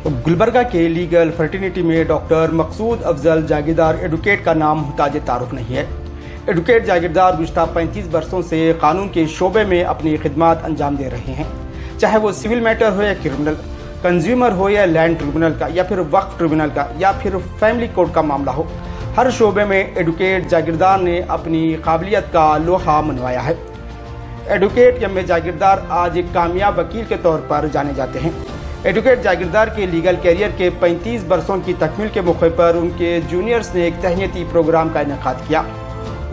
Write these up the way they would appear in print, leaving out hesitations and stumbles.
गुलबर्गा के legal fraternity में doctor मकसूद अफजल जागीरदार advocate का नाम मुहताज तारुफ नहीं है। एडवोकेट जागीरदार गुज़श्ता 35 वर्षों से कानून के शोबे में अपनी खिदमत अंजाम दे रहे हैं, चाहे वो सिविल मैटर हो या क्रिमिनल, कंज्यूमर हो या लैंड ट्रिब्यूनल का या फिर वक्फ ट्रिब्यूनल का या फिर फैमिली कोर्ट का मामला हो। हर शोबे में एडवोकेट जागीरदार ने अपनी काबिलियत का लोहा मनवाया है। एडवोकेट एम ए जागीरदार आज एक कामयाब वकील के तौर पर जाने जाते हैं। एडवोकेट जागीरदार के लीगल कैरियर के 35 वर्षों की तकमील के मौके पर उनके जूनियर्स ने एक तहनीती प्रोग्राम का इनेकाद किया।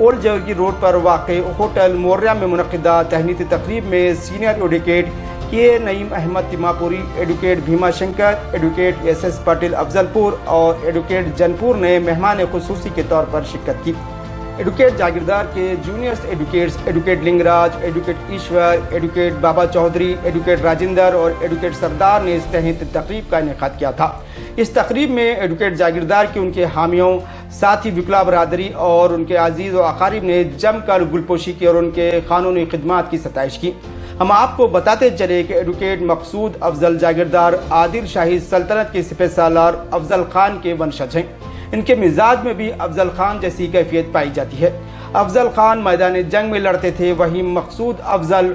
ओल्ड जवर्गी रोड पर वाक़ होटल मोर्या में मुनक़िदा तहनीती तकरीब में senior advocate K Naeem Ahmed Timmapuri, advocate Bhima Shankar, advocate S Patil Afzalpur और एडवोकेट जनपुर ने मेहमान खुसूसी के तौर पर शिरकत की। एडवोकेट जागीरदार के juniors advocates advocate Lingaraj, advocate Ishwar, advocate Baba Chaudhary, advocate Rajendra और एडवोकेट सरदार ने इस तहनीती तकरीब का इनेकाद किया था। इस तकरीब में एडवोकेट जागीरदार के उनके हामियों, साथी विकला बरादरी और उनके अजीज और अकारीब ने जमकर गुलपोशी की और उनके कानूनी खिदमत की सताइश की। हम आपको बताते चले कि एडवोकेट मकसूद अफजल जागीरदार आदिल शाही सल्तनत के सिपह सालार अफजल खान के वंशज हैं। इनके मिजाज में भी अफजल खान जैसी कैफियत पाई जाती है। अफजल खान मैदान जंग में लड़ते थे, वहीं मकसूद अफजल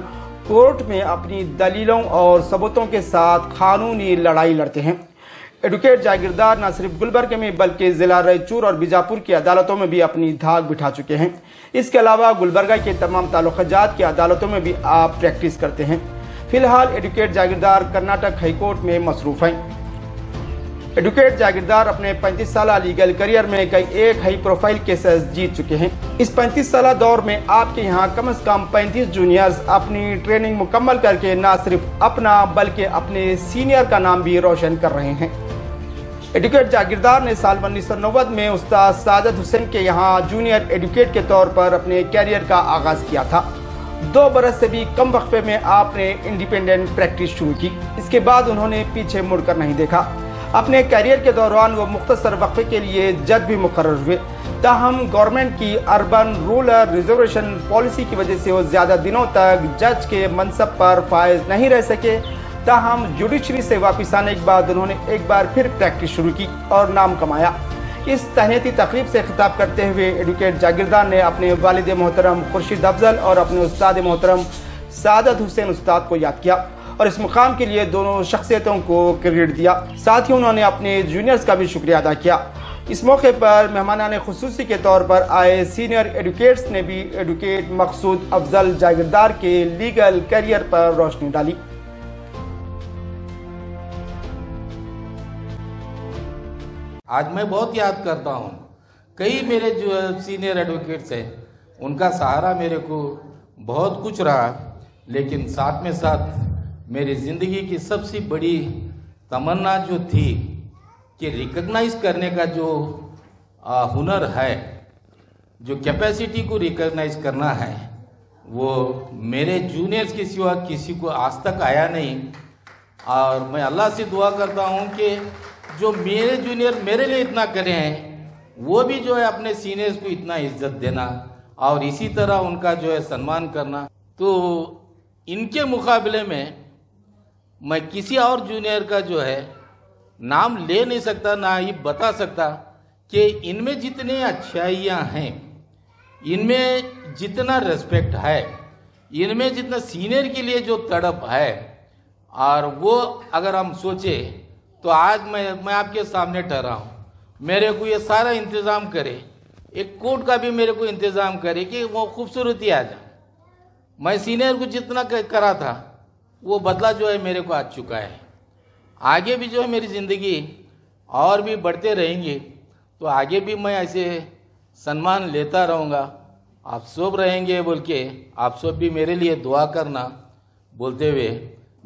कोर्ट में अपनी दलीलों और सबूतों के साथ कानूनी लड़ाई लड़ते हैं। एडवोकेट जागीरदार न सिर्फ गुलबर्गा में बल्कि जिला रायचूर और बीजापुर की अदालतों में भी अपनी धाक बिठा चुके हैं। इसके अलावा गुलबर्गा के तमाम ताल्लुकात की अदालतों में भी आप प्रैक्टिस करते हैं। फिलहाल एडवोकेट जागीरदार कर्नाटक हाईकोर्ट में मसरूफ हैं। एडवोकेट जागीरदार अपने 35 साल लीगल करियर में कई एक हाई प्रोफाइल केसेस जीत चुके हैं। इस 35 साल दौर में आपके यहाँ कम से कम 35 जूनियर्स अपनी ट्रेनिंग मुकम्मल करके न सिर्फ अपना बल्कि अपने सीनियर का नाम भी रोशन कर रहे हैं। एडवोकेट जागीरदार ने साल 1990 में उस्ताद सादत हुसैन के यहाँ जूनियर एडवोकेट के तौर पर अपने कैरियर का आगाज किया था। 2 बरस से भी कम वक्फे में आपने इंडिपेंडेंट प्रैक्टिस शुरू की। इसके बाद उन्होंने पीछे मुड़कर नहीं देखा। अपने कैरियर के दौरान वो मुख्तसर वक्फे के लिए जज भी मुकर्रर हुए। ताहम गवर्नमेंट की अर्बन रूरल रिजर्वेशन पॉलिसी की वजह से वो ज्यादा दिनों तक जज के मनसब पर फायज नहीं रह सके। ताहम जुडिशरी से वापस आने के बाद उन्होंने एक बार फिर प्रैक्टिस शुरू की और नाम कमाया। इस तहनीती तकरीब से खिताब करते हुए एडवोकेट जागीरदार ने अपने वालिद मोहतरम खुर्शीद अफजल और अपने उस्ताद मोहतरम सादत हुसैन उस्ताद को याद किया और इस मुकाम के लिए दोनों शख्सियतों को क्रेडिट दिया। साथ ही उन्होंने अपने जूनियर्स का भी शुक्रिया अदा किया। इस मौके पर मेहमानाने खुसूसी के तौर पर आए सीनियर एडवोकेट्स ने भी एडवोकेट मकसूद अफजल जागीरदार के लीगल करियर पर रोशनी डाली। आज मैं बहुत याद करता हूँ, कई मेरे जो सीनियर एडवोकेट्स हैं उनका सहारा मेरे को बहुत कुछ रहा, लेकिन साथ में साथ मेरी ज़िंदगी की सबसे बड़ी तमन्ना जो थी कि रिकग्नाइज करने का जो हुनर है, जो कैपेसिटी को रिकग्नाइज करना है, वो मेरे जूनियर्स के सिवा किसी को आज तक आया नहीं। और मैं अल्लाह से दुआ करता हूँ कि जो मेरे जूनियर मेरे लिए इतना करे हैं, वो भी जो है अपने सीनियर्स को इतना इज्जत देना और इसी तरह उनका जो है सम्मान करना। तो इनके मुकाबले में मैं किसी और जूनियर का जो है नाम ले नहीं सकता, ना ही बता सकता कि इनमें जितनी अच्छाइयाँ हैं, इनमें जितना रेस्पेक्ट है, इनमें जितना सीनियर के लिए जो तड़प है, और वो अगर हम सोचे तो आज मैं आपके सामने ठहरा हूँ। मेरे को ये सारा इंतज़ाम करे, एक कोर्ट का भी मेरे को इंतज़ाम करे कि वो खूबसूरती आ जाए। मैं सीनियर को जितना करा था वो बदला जो है मेरे को आ चुका है। आगे भी जो है मेरी ज़िंदगी और भी बढ़ते रहेंगी, तो आगे भी मैं ऐसे सम्मान लेता रहूँगा। आप सब रहेंगे बोल के आप सब भी मेरे लिए दुआ करना बोलते हुए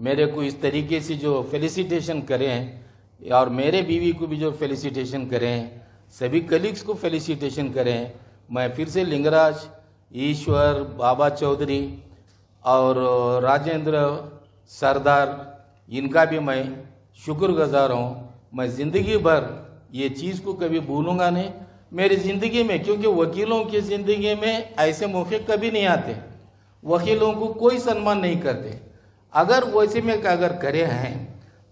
मेरे को इस तरीके से जो फेलिसिटेशन करें और मेरे बीवी को भी जो फेलिसिटेशन करें, सभी कलीग्स को फेलिसिटेशन करें। मैं फिर से लिंगराज, ईश्वर, बाबा चौधरी और राजेंद्र, सरदार, इनका भी मैं शुक्रगुजार हूँ। मैं ज़िंदगी भर ये चीज़ को कभी भूलूंगा नहीं मेरी ज़िंदगी में, क्योंकि वकीलों की ज़िंदगी में ऐसे मौके कभी नहीं आते। वकीलों को कोई सम्मान नहीं करते। अगर वैसे में अगर करे हैं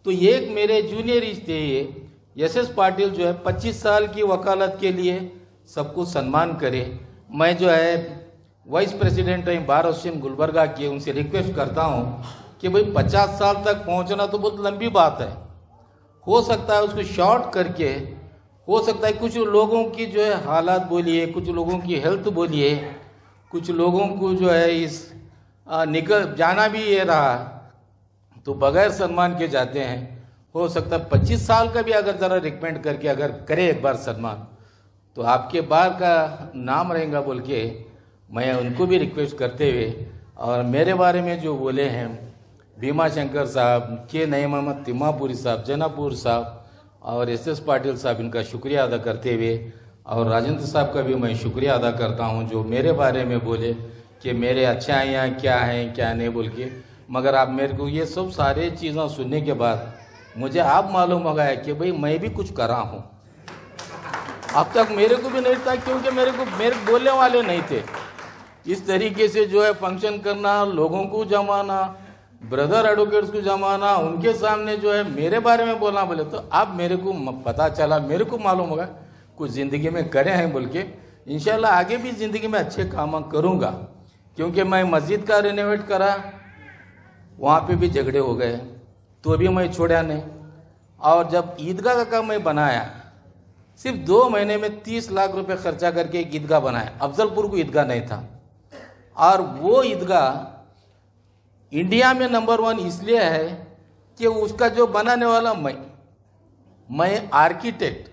तो एक मेरे जूनियर थे SS पाटिल जो है 25 साल की वकालत के लिए सबको सम्मान करे। मैं जो है वाइस प्रेसिडेंट है बार एसोसिएशन गुलबर्गा के, उनसे रिक्वेस्ट करता हूँ कि भाई 50 साल तक पहुँचना तो बहुत लंबी बात है, हो सकता है उसको शॉर्ट करके, हो सकता है कुछ लोगों की जो है हालात बोलिए, कुछ लोगों की हेल्थ बोलिए, कुछ लोगों को जो है इस निकल जाना भी ये रहा तो बगैर सम्मान के जाते हैं। हो सकता है 25 साल का भी अगर ज़रा रिकमेंड करके अगर करे एक बार सम्मान तो आपके बार का नाम रहेगा बोल के मैं उनको भी रिक्वेस्ट करते हुए, और मेरे बारे में जो बोले हैं भीमा शंकर साहब, के नईम मोहम्मद तिम्मापुरी साहब, जनापुर साहब और SS पाटिल साहब, इनका शुक्रिया अदा करते हुए, और राजेंद्र साहब का भी मैं शुक्रिया अदा करता हूं जो मेरे बारे में बोले कि मेरे अच्छाइयाँ क्या हैं क्या नहीं बोल के। मगर आप मेरे को ये सब सारे चीज़ें सुनने के बाद मुझे आप मालूम हो गया कि भाई मैं भी कुछ करा हूँ। अब तक मेरे को भी नहीं था क्योंकि मेरे बोलने वाले नहीं थे। इस तरीके से जो है फंक्शन करना, लोगों को जमाना, ब्रदर एडवोकेट्स को जमाना, उनके सामने जो है मेरे बारे में बोलना बोले तो अब मेरे को पता चला, मेरे को मालूम होगा कुछ ज़िंदगी में करे हैं बोल के। इंशाल्लाह आगे भी ज़िंदगी में अच्छे काम करूँगा, क्योंकि मैं मस्जिद का रिनोवेट करा, वहाँ पे भी झगड़े हो गए तो भी मैं छोड़ा नहीं। और जब ईदगाह का मैं बनाया, सिर्फ 2 महीने में 30 लाख रुपए खर्चा करके एक ईदगाह बनाया। अफजलपुर को ईदगाह नहीं था, और वो ईदगाह इंडिया में नंबर 1 इसलिए है कि उसका जो बनाने वाला मैं आर्किटेक्ट,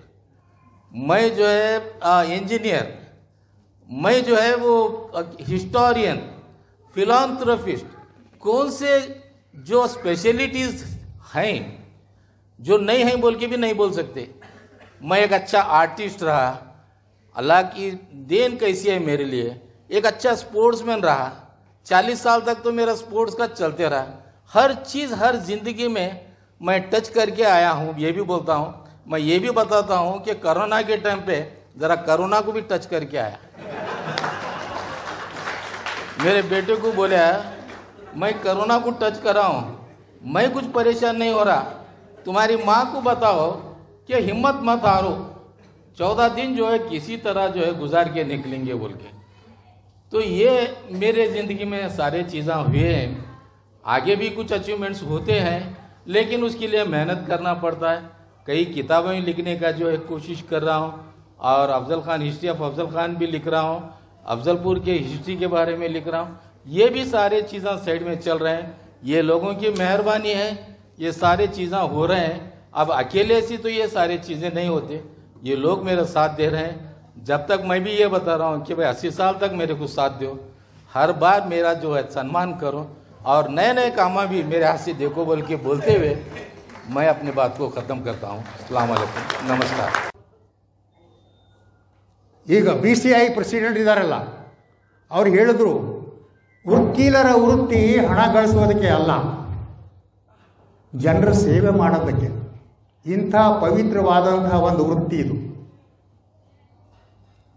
मैं जो है इंजीनियर, मैं जो है वो हिस्टोरियन, फिलांथ्रोपिस्ट, कौन से जो स्पेशलिटीज हैं जो नहीं हैं बोल के भी नहीं बोल सकते। मैं एक अच्छा आर्टिस्ट रहा, अल्लाह की देन कैसी है मेरे लिए, एक अच्छा स्पोर्ट्समैन रहा, 40 साल तक तो मेरा स्पोर्ट्स का चलते रहा। हर चीज़ हर जिंदगी में मैं टच करके आया हूँ। ये भी बोलता हूँ, मैं ये भी बताता हूँ कि कोरोना के टाइम पे ज़रा कोरोना को भी टच करके आया। मेरे बेटे को बोला मैं कोरोना को टच कर रहा हूँ, मैं कुछ परेशान नहीं हो रहा, तुम्हारी माँ को बताओ कि हिम्मत मत हारो, 14 दिन जो है किसी तरह जो है गुजार के निकलेंगे बोल के। तो ये मेरे ज़िंदगी में सारे चीज़ें हुए हैं। आगे भी कुछ अचीवमेंट्स होते हैं, लेकिन उसके लिए मेहनत करना पड़ता है। कई किताबें लिखने का जो है कोशिश कर रहा हूँ, और अफजल खान, हिस्ट्री ऑफ अफजल खान भी लिख रहा हूँ, अफजलपुर के हिस्ट्री के बारे में लिख रहा हूँ। ये भी सारे चीज़ें साइड में चल रहे हैं। ये लोगों की मेहरबानी है, ये सारे चीज़ें हो रहे हैं। अब अकेले से तो ये सारी चीज़ें नहीं होते, ये लोग मेरा साथ दे रहे हैं। जब तक मैं भी ये बता रहा हूँ कि भाई 80 साल तक मेरे को साथ दो, हर बार मेरा जो है सम्मान करो, और नए नए काम भी मेरे हाथ से देखो बोल के बोलते हुए मैं अपनी बात को ख़त्म करता हूँ। अस्सलाम वालेकुम, नमस्कार। ಈಗ BCI ಪ್ರೆಸಿಡೆಂಟ್ ಇದ್ದಾರಲ್ಲ, ಅವ್ರು ಹೇಳಿದ್ರು ವಕೀಲರ ವೃತ್ತಿ ಹಣ ಗಳಿಸೋದಕ್ಕೆ ಅಲ್ಲ, ಜನರ ಸೇವೆ ಮಾಡೋದಕ್ಕೆ. ಇಂಥ ಪವಿತ್ರವಾದಂತಹ ಒಂದು ವೃತ್ತಿ ಇದು.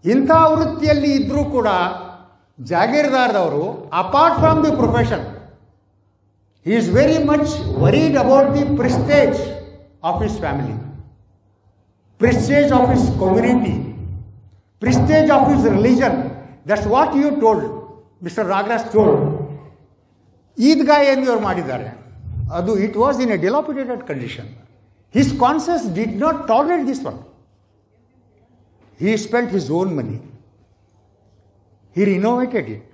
ಇಂಥ ವೃತ್ತಿಯಲ್ಲಿ ಇದ್ರೂ ಕೂಡ ಜಾಗೀರ್ದಾರ್ದವರು apart from the profession he is very much worried about the prestige of his family, prestige of his community, prestige of his religion. That's what you told, Mr. Nagaraj told. Idgah ಏನು ಇವರು ಮಾಡಿದ್ದಾರೆ, ಅದು it was in a dilapidated condition. His conscience did not tolerate this one. He spent his own money. He renovated it.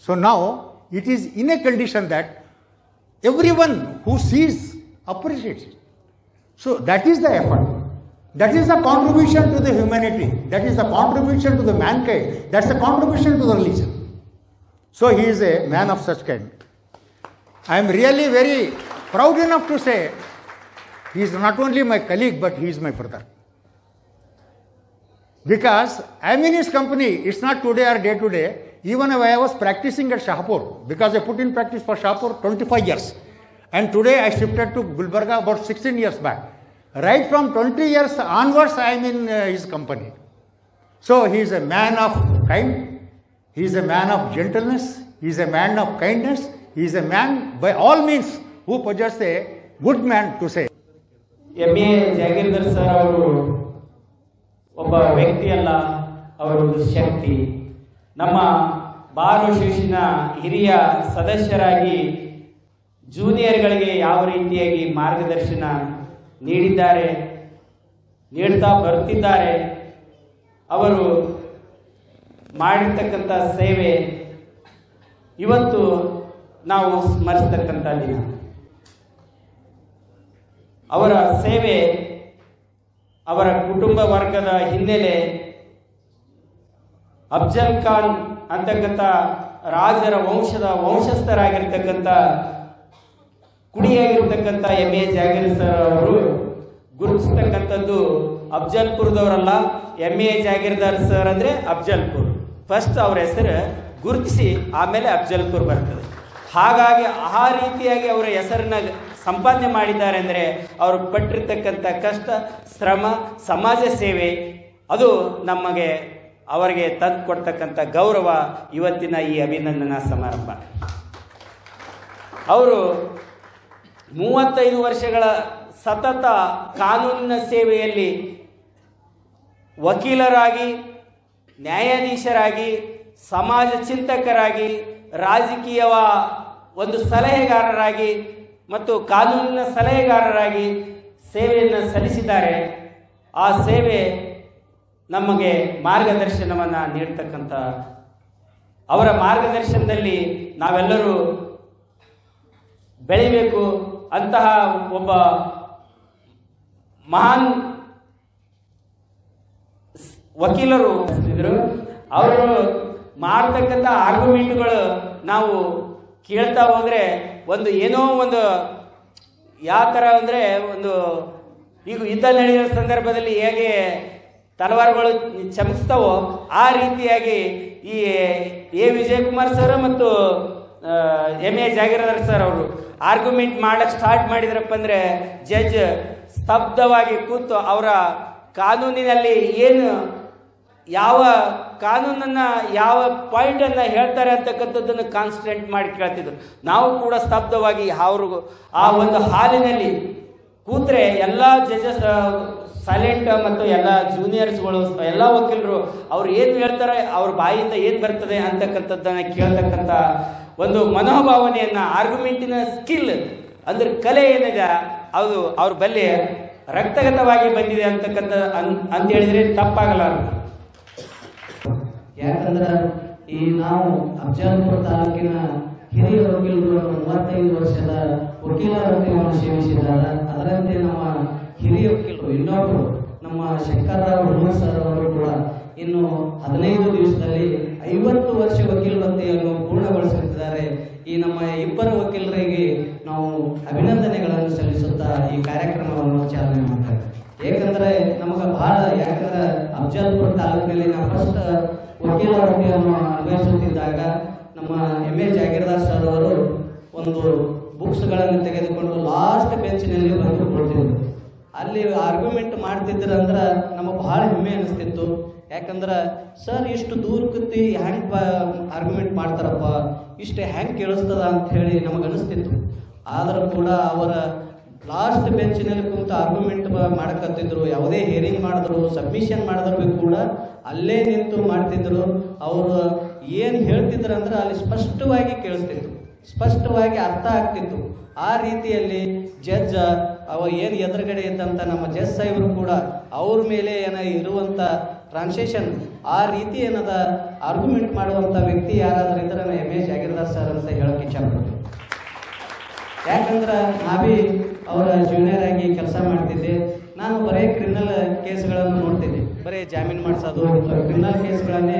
So now it is in a condition that everyone who sees appreciates it. So that is the effort. That is the contribution to the humanity. That is the contribution to the mankind. That's the contribution to the religion. So he is a man of such kind. I am really very proud enough to say he is not only my colleague, but he is my brother. Because I am in his company, it's not today or day to day. Even when I was practicing at Shahpur, because I put in practice for Shahpur 25 years. And today I shifted to Gulbarga about 16 years back. Right from 20 years onwards, I am in his company. So he is a man of kind, he is a man of gentleness, he is a man of kindness, he is a man by all means who possesses a good man to say. M A. Jagirdar sir ಅವರು ಒಬ್ಬ ವ್ಯಕ್ತಿಯಲ್ಲ, ಅವರು ಶಕ್ತಿ. ನಮ್ಮ bar ಅಸೋಸಿಯೇಷನ್ನ ಹಿರಿಯ ಸದಸ್ಯರಾಗಿ ಜೂನಿಯರ್ಗಳಿಗೆ ಯಾವ ರೀತಿಯಾಗಿ ಮಾರ್ಗದರ್ಶನ ನೀಡಿದ್ದಾರೆ, ನೀಡ್ತಾ ಬರ್ತಿದ್ದಾರೆ. ಅವರು ಮಾಡಿರ್ತಕ್ಕಂಥ ಸೇವೆ ಇವತ್ತು ನಾವು ಸ್ಮರಿಸ್ತಕ್ಕಂಥ ದಿನ. ಅವರ ಸೇವೆ, ಅವರ ಕುಟುಂಬ ವರ್ಗದ ಹಿನ್ನೆಲೆ, ಅಫ್ಜಲ್ ಖಾನ್ ಅಂತಕ್ಕಂಥ ರಾಜರ ವಂಶಸ್ಥರಾಗಿರ್ತಕ್ಕಂಥ ಕುಡಿಯಾಗಿರ್ತಕ್ಕಂಥ ಎಂ.ಎ. ಜಾಗೀರ್ ಸರ್ ಅವರು ಗುರುತಿಸ್ತಕ್ಕಂಥದ್ದು ಅಫ್ಜಲ್ಪುರದವರಲ್ಲ. ಎಂ.ಎ. ಜಾಗೀರ್ದಾರ್ ಸರ್ ಅಂದರೆ ಅಫ್ಜಲ್ಪುರ್, ಫಸ್ಟ್ ಅವ್ರ ಹೆಸರು ಗುರುತಿಸಿ ಆಮೇಲೆ ಅಫ್ಜಲ್ಪುರ್ ಬರ್ತದೆ. ಹಾಗಾಗಿ ಆ ರೀತಿಯಾಗಿ ಅವರ ಹೆಸರನ್ನ ಸಂಪಾದನೆ ಮಾಡಿದ್ದಾರೆ ಅಂದರೆ ಅವರು ಪಟ್ಟಿರ್ತಕ್ಕಂಥ ಕಷ್ಟ, ಶ್ರಮ, ಸಮಾಜ ಸೇವೆ ಅದು ನಮಗೆ ಅವರಿಗೆ ತಂದು ಕೊಡ್ತಕ್ಕಂಥ ಗೌರವ ಇವತ್ತಿನ ಈ ಅಭಿನಂದನಾ ಸಮಾರಂಭ. ಅವರು 35 ವರ್ಷಗಳ ಸತತ ಕಾನೂನಿನ ಸೇವೆಯಲ್ಲಿ ವಕೀಲರಾಗಿ, ನ್ಯಾಯಾಧೀಶರಾಗಿ, ಸಮಾಜ ಚಿಂತಕರಾಗಿ, ರಾಜಕೀಯ ಒಂದು ಸಲಹೆಗಾರರಾಗಿ ಮತ್ತು ಕಾನೂನಿನ ಸಲಹೆಗಾರರಾಗಿ ಸೇವೆಯನ್ನು ಸಲ್ಲಿಸಿದ್ದಾರೆ. ಆ ಸೇವೆ ನಮಗೆ ಮಾರ್ಗದರ್ಶನವನ್ನು ನೀಡ್ತಕ್ಕಂಥ, ಅವರ ಮಾರ್ಗದರ್ಶನದಲ್ಲಿ ನಾವೆಲ್ಲರೂ ಬೆಳಿಬೇಕು. ಅಂತಹ ಒಬ್ಬ ಮಹಾನ್ ವಕೀಲರು ಇದ್ರು. ಅವರು ಮಾಡ್ತಕ್ಕಂಥ ಆರ್ಗ್ಯುಮೆಂಟ್ಗಳು ನಾವು ಕೇಳ್ತಾ ಹೋದರೆ ಒಂದು ಏನೋ ಒಂದು ಯಾವ ಥರ ಅಂದರೆ, ಒಂದು ಈಗ ಯುದ್ಧ ನಡೆಯುವ ಸಂದರ್ಭದಲ್ಲಿ ಹೇಗೆ ತಲವಾರುಗಳು ಚಮಕಿಸ್ತಾವೋ ಆ ರೀತಿಯಾಗಿ ಈ ಎ. ವಿಜಯಕುಮಾರ್ ಸರ್ ಮತ್ತು ಎಂ.ಎ. ಜಾಗೀರ್ದಾರ್ ಸರ್ ಅವರು ಆರ್ಗ್ಯುಮೆಂಟ್ ಮಾಡಕ್ಕೆ ಸ್ಟಾರ್ಟ್ ಮಾಡಿದ್ರಪ್ಪ ಅಂದರೆ ಜಡ್ಜ್ ಸ್ತಬ್ಧವಾಗಿ ಕೂತು ಅವರ ಕಾನೂನಿನಲ್ಲಿ ಏನು ಯಾವ ಕಾನೂನನ್ನು ಯಾವ ಪಾಯಿಂಟನ್ನು ಹೇಳ್ತಾರೆ ಅಂತಕ್ಕಂಥದ್ದನ್ನು ಕಾನ್ಸಂಟ್ರೇಟ್ ಮಾಡಿ ಕೇಳ್ತಿದ್ರು. ನಾವು ಕೂಡ ಸ್ತಬ್ಧವಾಗಿ ಅವ್ರಿಗೂ ಆ ಒಂದು ಹಾಲಿನಲ್ಲಿ ಕೂತ್ರೆ ಎಲ್ಲ ಜಡ್ಜಸ್ ಸೈಲೆಂಟ್ ಮತ್ತು ಎಲ್ಲ ಜೂನಿಯರ್ಸ್ಗಳು ಎಲ್ಲ ವಕೀಲರು ಅವ್ರು ಏನು ಹೇಳ್ತಾರೆ, ಅವ್ರ ಬಾಯಿಂದ ಏನು ಬರ್ತದೆ ಅಂತಕ್ಕಂಥದ್ದನ್ನು ಕೇಳ್ತಕ್ಕಂಥ ಒಂದು ಮನೋಭಾವನೆಯನ್ನು, ಆರ್ಗ್ಯುಮೆಂಟಿನ ಸ್ಕಿಲ್ ಅಂದ್ರೆ ಕಲೆ ಏನಿದೆ ಅದು ಅವ್ರ ಬಲ್ಲಿ ರಕ್ತಗತವಾಗಿ ಬಂದಿದೆ ಅಂತಕ್ಕಂಥ ಅಂತ ಹೇಳಿದ್ರೆ ತಪ್ಪಾಗಲ್ಲ. ಯಾಕಂದ್ರೆ ಈ ನಾವು ಅಫ್ಜಲ್ಪುರ ತಾಲೂಕಿನ ಹಿರಿಯ ವಕೀಲರು 35 ವರ್ಷದ ವಕೀಲ ವೃತ್ತಿಯನ್ನು ಸೇವಿಸಿದ್ದಾರೆ. ಅದರಂತೆ ನಮ್ಮ ಹಿರಿಯ ವಕೀಲರು ಇನ್ನೊಬ್ಬರು ನಮ್ಮ ಶಂಕರರಾವ್ ಹುಮ್ಮರ್ ಸರ್ ಅವರು ಕೂಡ ಇನ್ನು 15 ದಿವಸದಲ್ಲಿ 50 ವರ್ಷ ವಕೀಲ ವೃತ್ತಿಯನ್ನು ಪೂರ್ಣಗೊಳಿಸುತ್ತಿದ್ದಾರೆ. ಈ ನಮ್ಮ ಇಬ್ಬರು ವಕೀಲರಿಗೆ ನಾವು ಅಭಿನಂದನೆಗಳನ್ನು ಸಲ್ಲಿಸುತ್ತಾ ಈ ಕಾರ್ಯಕ್ರಮವನ್ನು ಚಾಲನೆ ಮಾಡ್ತಾರೆ. ಏಕೆಂದರೆ ನಮಗೆ ಬಹಳ, ಯಾಕಂದ್ರೆ ಅಫ್ಜಲ್ಪುರ ತಾಲೂಕಿನಲ್ಲಿ ನಾವು ಫಸ್ಟ್ ವಕೀಲ ವೃತ್ತಿಯನ್ನು ಅನ್ವಯಿಸುತ್ತಿದ್ದಾಗ ನಮ್ಮ ಎಂ.ಎ. ಜಾಗೀರ್ದಾರ್ ಸರ್ ಅವರು ಒಂದು ಬುಕ್ಸ್ಗಳನ್ನು ತೆಗೆದುಕೊಂಡು ಲಾಸ್ಟ್ ಬೆಂಚಿನಲ್ಲಿ ಬಂದು ಕೊಡ್ತಿದ್ರು. ಅಲ್ಲಿ ಆರ್ಗ್ಯುಮೆಂಟ್ ಮಾಡ್ತಿದ್ರಂದ್ರೆ ನಮಗೆ ಬಹಳ ಹೆಮ್ಮೆ ಅನಿಸ್ತಿತ್ತು. ಯಾಕಂದ್ರೆ ಸರ್ ಇಷ್ಟು ದೂರ ಕೂತಿ ಹ್ಯಾಂಗೆ ಆರ್ಗ್ಯುಮೆಂಟ್ ಮಾಡ್ತಾರಪ್ಪ, ಇಷ್ಟು ಹ್ಯಾಂಗೆ ಕೇಳಿಸ್ತದ ಅಂತ ಹೇಳಿ ನಮಗೆ ಅನಿಸ್ತಿತ್ತು. ಆದರೂ ಕೂಡ ಅವರ ಲಾಸ್ಟ್ ಬೆಂಚಿನಲ್ಲಿ ಕುಂತು ಆರ್ಗ್ಯುಮೆಂಟ್ ಮಾಡಕತ್ತಿದ್ರು. ಯಾವುದೇ ಹಿಯರಿಂಗ್ ಮಾಡಿದ್ರು, ಸಬ್ಮಿಷನ್ ಮಾಡಿದ್ರು ಕೂಡ ಅಲ್ಲೇ ನಿಂತು ಮಾಡ್ತಿದ್ರು. ಅವರು ಏನು ಹೇಳ್ತಿದ್ರು ಅಂದ್ರೆ ಅಲ್ಲಿ ಸ್ಪಷ್ಟವಾಗಿ ಕೇಳಿಸ್ತಿತ್ತು, ಸ್ಪಷ್ಟವಾಗಿ ಅರ್ಥ ಆಗ್ತಿತ್ತು. ಆ ರೀತಿಯಲ್ಲಿ ಜಡ್ಜ್ ಏನು ಎದುರುಗಡೆ ಇದ್ದಂಥ ನಮ್ಮ ಜಡ್ಜ್ ಸಾಹೇಬರು ಕೂಡ ಅವ್ರ ಮೇಲೆ ಇರುವಂಥ ಟ್ರಾನ್ಸ್ಲೇಷನ್ ಆ ರೀತಿ ಏನದ ಆರ್ಗ್ಯುಮೆಂಟ್ ಮಾಡುವಂಥ ವ್ಯಕ್ತಿ ಯಾರಾದರೂ ಇದ್ರೆ ಎಂ.ಎ. ಜಾಗೀರ್ದಾರ್ ಸರ್ ಅಂತ ಹೇಳೋಕೆ ಇಚ್ಛಪಡ್ತೀನಿ. ಯಾಕಂದ್ರೆ ನಾವೇ ಅವರ ಜೂನಿಯರ್ ಆಗಿ ಕೆಲಸ ಮಾಡ್ತಿದ್ದೆ. ನಾನು ಬರೀ ಕ್ರಿಮಿನಲ್ ಕೇಸ್ಗಳನ್ನು ನೋಡ್ತಿದ್ದೆ, ಬರೀ ಜಾಮೀನು ಮಾಡಿಸೋದು ಕ್ರಿಮಿನಲ್ ಕೇಸ್ಗಳನ್ನೇ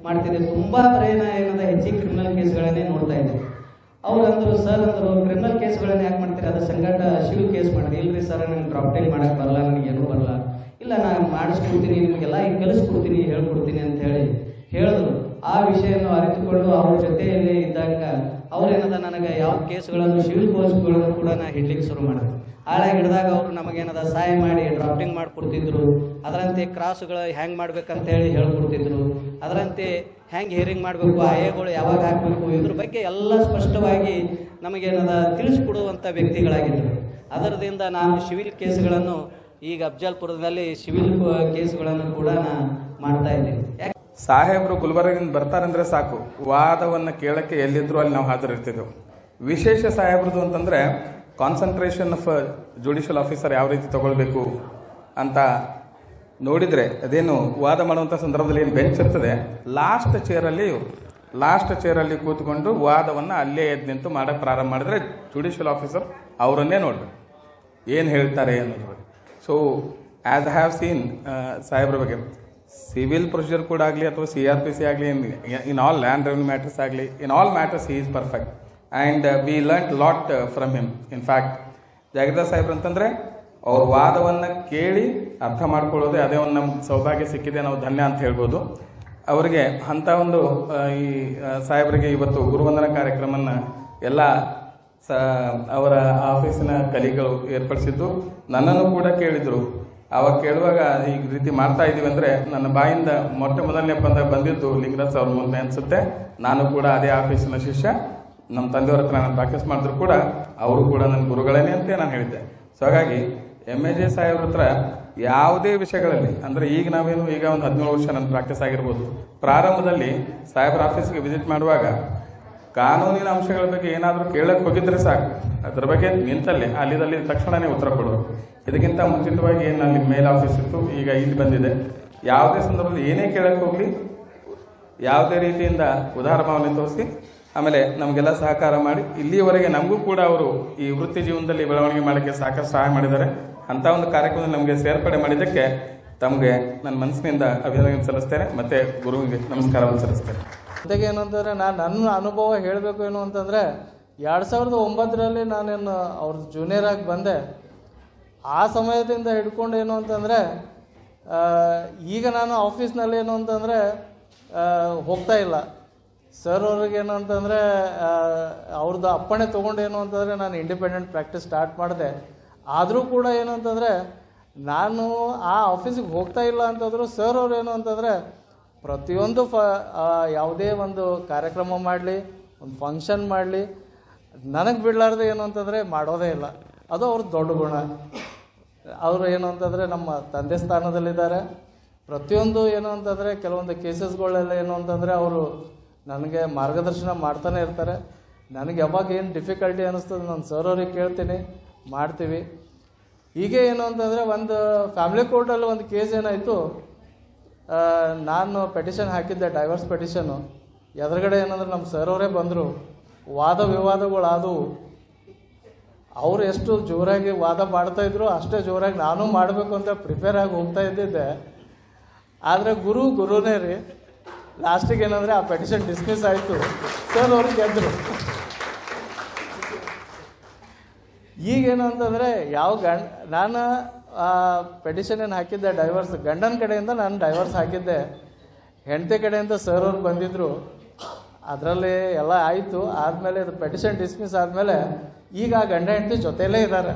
ಮಾಡ್ತಿದ್ದೆ. ತುಂಬ ಬರೀ ಏನದ ಹೆಚ್ಚಿಗೆ ಕ್ರಿಮಿನಲ್ ಕೇಸ್ಗಳನ್ನೇ ನೋಡ್ತಾ ಇದ್ದೆ. ಅವ್ರು ಅಂದರು, ಸರ್ ಅಂದರು, ಕ್ರಿಮಿನಲ್ ಕೇಸ್ಗಳನ್ನ ಯಾಕೆ ಮಾಡ್ತೀರಿ, ಅದು ಸಂಗಟ ಸಿವಿಲ್ ಕೇಸ್ ಮಾಡಿರಿ. ಇಲ್ರಿ ಸರ್ ನನಗೆ ಡ್ರಾಪ್ ಟೈಲ್ ಮಾಡಕ್ಕೆ ಬರಲ್ಲ, ನನಗೇನು ಬರಲ್ಲ. ಇಲ್ಲ ನಾನು ಮಾಡಿಸ್ಕೊಡ್ತೀನಿ, ನಿಮಗೆಲ್ಲ ಈಗ ಕಲಿಸ್ಕೊಡ್ತೀನಿ, ಹೇಳ್ಕೊಡ್ತೀನಿ ಅಂತ ಹೇಳಿ ಹೇಳಿದ್ರು. ಆ ವಿಷಯವನ್ನು ಅರಿತುಕೊಂಡು ಅವ್ರ ಜೊತೆಯಲ್ಲೇ ಇದ್ದಾಗ ಅವ್ರೇನದ ನನಗೆ ಯಾವ ಕೇಸ್ಗಳನ್ನು ಸಿವಿಲ್ ಕೇಸ್ಗಳನ್ನು ಕೂಡ ನಾ ಹಿಡ್ಲಿಕ್ಕೆ ಶುರು ಮಾಡಿದೆ. ಹಾಳಾಗಿ ಹಿಡಿದಾಗ ಅವರು ನಮಗೇನದ ಸಹಾಯ ಮಾಡಿ ಡ್ರಾಫ್ಟಿಂಗ್ ಮಾಡಿಕೊಡ್ತಿದ್ರು. ಅದರಂತೆ ಕ್ರಾಸ್ಗಳು ಹ್ಯಾಂಗೆ ಮಾಡ್ಬೇಕಂತ ಹೇಳಿ ಹೇಳ್ಕೊಡ್ತಿದ್ರು. ಅದರಂತೆ ಹ್ಯಾಂಗೆ ಹಿಯರಿಂಗ್ ಮಾಡಬೇಕು, ಆಯಗಳು ಯಾವಾಗ ಹಾಕಬೇಕು, ಇದ್ರ ಬಗ್ಗೆ ಎಲ್ಲ ಸ್ಪಷ್ಟವಾಗಿ ನಮಗೇನದ ತಿಳಿಸ್ಕೊಡುವಂಥ ವ್ಯಕ್ತಿಗಳಾಗಿದ್ದರು. ಅದರದಿಂದ ನಾನು ಸಿವಿಲ್ ಕೇಸ್ಗಳನ್ನು ಈಗ ಅಫ್ಜಲ್ಪುರದಲ್ಲಿ ಸಿವಿಲ್ ಕೇಸ್ಗಳನ್ನು ಕೂಡ ನಾನು ಮಾಡ್ತಾ ಇದ್ದೀನಿ. ಸಾಹೇಬರು ಗುಲ್ಬರ್ಗಿಂದ ಬರ್ತಾರಂದ್ರೆ ಸಾಕು, ವಾದವನ್ನು ಕೇಳಕ್ಕೆ ಎಲ್ಲಿದ್ರು ಅಲ್ಲಿ ನಾವು ಹಾಜರಿರ್ತಿದ್ದೆವು. ವಿಶೇಷ ಸಾಹೇಬ್ರದ್ದು ಅಂತಂದ್ರೆ ಕಾನ್ಸಂಟ್ರೇಷನ್ ಆಫ್ ಜುಡಿಷಿಯಲ್ ಆಫೀಸರ್ ಯಾವ ರೀತಿ ತಗೊಳ್ಬೇಕು ಅಂತ ನೋಡಿದ್ರೆ, ಅದೇನು ವಾದ ಮಾಡುವಂಥ ಸಂದರ್ಭದಲ್ಲಿ ಏನು ಬೆಂಚ್ ಇರ್ತದೆ, ಲಾಸ್ಟ್ ಚೇರಲ್ಲಿ ಕೂತ್ಕೊಂಡು ವಾದವನ್ನು ಅಲ್ಲೇ ಎದ್ದು ನಿಂತು ಮಾಡಕ್ಕೆ ಪ್ರಾರಂಭ ಮಾಡಿದ್ರೆ ಜುಡಿಷಿಯಲ್ ಆಫೀಸರ್ ಅವರನ್ನೇ ನೋಡ್ಬೇಕು ಏನು ಹೇಳ್ತಾರೆ ಅನ್ನೋದ್ರ. So as I have seen ಸಾಹೇಬ್ರ ಬಗ್ಗೆ ಸಿವಿಲ್ ಪ್ರೊಸೀಜರ್ ಕೂಡ ಆಗಲಿ ಅಥವಾ CRPC ಆಗಲಿ, in all land revenue matters ಆಗಲಿ, in all matters he is perfect and we learn lot from him. In fact Jagirdar ಸಾಹೇಬ್ರು ಅಂತಂದರೆ ಅವ್ರ ವಾದವನ್ನು ಕೇಳಿ ಅರ್ಥ ಮಾಡ್ಕೊಳ್ಳೋದೇ ಅದೇ ಒಂದು ನಮ್ಗೆ ಸೌಭಾಗ್ಯ ಸಿಕ್ಕಿದೆ, ನಾವು ಧನ್ಯ ಅಂತ ಹೇಳ್ಬೋದು. ಅವರಿಗೆ ಅಂಥ ಒಂದು ಈ ಸಾಹೇಬರಿಗೆ ಇವತ್ತು ಗುರುವಂದನಾ ಕಾರ್ಯಕ್ರಮನ ಎಲ್ಲ ಅವರ ಆಫೀಸಿನ ಕಲಿಗಳು ಏರ್ಪಡಿಸಿದ್ದು, ನನ್ನನ್ನು ಕೂಡ ಕೇಳಿದರು. ಅವಾಗ ಕೇಳುವಾಗ ಈ ರೀತಿ ಮಾಡ್ತಾ ಇದ್ದೀವಿ ಅಂದರೆ ನನ್ನ ಬಾಯಿಂದ ಮೊದಲನೇ ಬಂದಿದ್ದು ಲಿಂಗರಾಜ್ ಅವ್ರ ಮುಂದೆ ಅನಿಸುತ್ತೆ. ನಾನು ಕೂಡ ಅದೇ ಆಫೀಸಿನ ಶಿಷ್ಯ, ನಮ್ಮ ತಂದೆಯವ್ರ ಹತ್ರ ನಾನು ಪ್ರಾಕ್ಟೀಸ್ ಮಾಡಿದ್ರು ಕೂಡ ಅವರು ಕೂಡ ನನ್ನ ಗುರುಗಳೇನೆ ಅಂತ ನಾನು ಹೇಳಿದ್ದೆ. ಸೊ ಹಾಗಾಗಿ MAJ ಸಾಹೇಬ್ರ ಹತ್ರ ಯಾವುದೇ ವಿಷಯಗಳಲ್ಲಿ, ಅಂದರೆ ಈಗ ನಾವೇನು ಈಗ ಒಂದು 17 ವರ್ಷ ನನ್ನ ಪ್ರಾಕ್ಟೀಸ್ ಆಗಿರ್ಬೋದು, ಪ್ರಾರಂಭದಲ್ಲಿ ಸಾಹೇಬ್ರ ಆಫೀಸ್ಗೆ ವಿಸಿಟ್ ಮಾಡುವಾಗ ಕಾನೂನಿನ ಅಂಶಗಳ ಬಗ್ಗೆ ಏನಾದರೂ ಕೇಳಕ್ಕೆ ಹೋಗಿದ್ರೆ ಸಾಕು, ಅದ್ರ ಬಗ್ಗೆ ನಿಂತಲ್ಲೇ ಅಲ್ಲಿದಲ್ಲಿ ತಕ್ಷಣವೇ ಉತ್ತರ ಕೊಡೋರು. ಇದಕ್ಕಿಂತ ಮುಂಚಿತವಾಗಿ ಏನು ಅಲ್ಲಿ ಮೇಲ್ ಆಫೀಸ್ ಇತ್ತು, ಈಗ ಇಲ್ಲಿ ಬಂದಿದೆ. ಯಾವುದೇ ಸಂದರ್ಭದಲ್ಲಿ ಏನೇ ಕೇಳಕ್ಕೆ ಹೋಗಲಿ ಯಾವುದೇ ರೀತಿಯಿಂದ ಉದಾರ ಭಾವನೆ ತೋರಿಸಿ ಆಮೇಲೆ ನಮಗೆಲ್ಲ ಸಹಕಾರ ಮಾಡಿ ಇಲ್ಲಿಯವರೆಗೆ ನಮಗೂ ಕೂಡ ಅವರು ಈ ವೃತ್ತಿ ಜೀವನದಲ್ಲಿ ಬೆಳವಣಿಗೆ ಮಾಡೋಕ್ಕೆ ಸಾಕಷ್ಟು ಸಹಾಯ ಮಾಡಿದ್ದಾರೆ. ಅಂಥ ಒಂದು ಕಾರ್ಯಕ್ರಮದಲ್ಲಿ ನಮಗೆ ಸೇರ್ಪಡೆ ಮಾಡಿದ್ದಕ್ಕೆ ತಮಗೆ ನನ್ನ ಮನಸ್ಸಿನಿಂದ ಅಭಿನಂದನೆ ಸಲ್ಲಿಸ್ತೇನೆ, ಮತ್ತೆ ಗುರುವಿಗೆ ನಮಸ್ಕಾರವನ್ನು ಸಲ್ಲಿಸ್ತೇನೆ. ಜೊತೆಗೆ ಏನು ಅಂತಂದರೆ ನನ್ನ ಅನುಭವ ಹೇಳಬೇಕು ಏನು ಅಂತಂದರೆ 2009ರಲ್ಲಿ ನಾನೇನು ಅವ್ರದ್ದು ಜೂನಿಯರ್ ಆಗಿ ಬಂದೆ. ಆ ಸಮಯದಿಂದ ಹಿಡ್ಕೊಂಡು ಏನು ಅಂತಂದರೆ ಈಗ ನಾನು ಆಫೀಸ್ನಲ್ಲಿ ಏನು ಅಂತಂದರೆ ಹೋಗ್ತಾ ಇಲ್ಲ. ಸರ್ ಅವ್ರಿಗೆ ಏನು ಅಂತಂದರೆ ಅವ್ರದ್ದು ಅಪ್ಪಣೆ ತೊಗೊಂಡು ಏನು ಅಂತಂದರೆ ನಾನು ಇಂಡಿಪೆಂಡೆಂಟ್ ಪ್ರಾಕ್ಟೀಸ್ ಸ್ಟಾರ್ಟ್ ಮಾಡಿದೆ. ಆದರೂ ಕೂಡ ಏನು ಅಂತಂದರೆ ನಾನು ಆ ಆಫೀಸಿಗೆ ಹೋಗ್ತಾ ಇಲ್ಲ ಅಂತಂದ್ರು ಸರ್ ಅವ್ರು ಏನು ಅಂತಂದರೆ ಪ್ರತಿಯೊಂದು ಯಾವುದೇ ಒಂದು ಕಾರ್ಯಕ್ರಮ ಮಾಡಲಿ, ಒಂದು ಫಂಕ್ಷನ್ ಮಾಡಲಿ, ನನಗೆ ಬಿಡಲಾರ್ದೆ ಏನು ಅಂತಂದರೆ ಮಾಡೋದೇ ಇಲ್ಲ. ಅದು ಅವ್ರ ದೊಡ್ಡ ಗುಣ. ಅವರು ಏನು ಅಂತಂದರೆ ನಮ್ಮ ತಂದೆ ಸ್ಥಾನದಲ್ಲಿದ್ದಾರೆ. ಪ್ರತಿಯೊಂದು ಏನು ಅಂತಂದರೆ ಕೆಲವೊಂದು ಕೇಸಸ್ಗಳೆಲ್ಲ ಏನು ಅಂತಂದರೆ ಅವರು ನನಗೆ ಮಾರ್ಗದರ್ಶನ ಮಾಡ್ತಾನೆ ಇರ್ತಾರೆ. ನನಗೆ ಯಾವಾಗ ಏನು ಡಿಫಿಕಲ್ಟಿ ಅನ್ನಿಸ್ತದೆ ನಾನು ಸರ್ ಅವ್ರಿಗೆ ಕೇಳ್ತೀನಿ, ಮಾಡ್ತೀವಿ. ಹೀಗೆ ಏನು ಅಂತಂದರೆ ಒಂದು ಫ್ಯಾಮಿಲಿ ಕೋರ್ಟಲ್ಲಿ ಒಂದು ಕೇಸ್ ಏನಾಯಿತು, ನಾನು ಪೆಟಿಷನ್ ಹಾಕಿದ್ದೆ, ಡೈವರ್ಸ್ ಪೆಟಿಷನ್ನು. ಎದುರುಗಡೆ ಏನಂದ್ರೆ ನಮ್ಮ ಸರ್ ಅವರೇ ಬಂದರು. ವಾದ ವಿವಾದಗಳಾದವು. ಅವರು ಎಷ್ಟು ಜೋರಾಗಿ ವಾದ ಮಾಡ್ತಾಯಿದ್ರು ಅಷ್ಟೇ ಜೋರಾಗಿ ನಾನು ಮಾಡಬೇಕು ಅಂತ ಪ್ರಿಪೇರ್ ಆಗಿ ಹೋಗ್ತಾ ಇದ್ದಿದ್ದೆ. ಆದರೆ ಗುರುನೇ ರೀ. ಲಾಸ್ಟಿಗೆ ಏನಂದರೆ ಆ ಪೆಟಿಷನ್ ಡಿಸ್ಮಿಸ್ ಆಯಿತು, ಸರ್ ಅವ್ರಿಗೆ ಗೆದ್ದರು. ಈಗೇನು ಅಂತಂದರೆ ನಾನು ಪೆಟಿಷನ್ ಏನು ಹಾಕಿದ್ದೆ ಡೈವರ್ಸ್, ಗಂಡನ ಕಡೆಯಿಂದ ನಾನು ಡೈವರ್ಸ್ ಹಾಕಿದ್ದೆ. ಹೆಂಡತಿ ಕಡೆಯಿಂದ ಸರ್ ಅವ್ರು ಬಂದಿದ್ದರು. ಅದರಲ್ಲಿ ಎಲ್ಲ ಆಯಿತು. ಆದಮೇಲೆ ಇದು ಪೆಟಿಷನ್ ಡಿಸ್ಮಿಸ್ ಆದಮೇಲೆ ಈಗ ಗಂಡ ಹೆಂಡತಿ ಜೊತೆಯಲ್ಲೇ ಇದ್ದಾರೆ.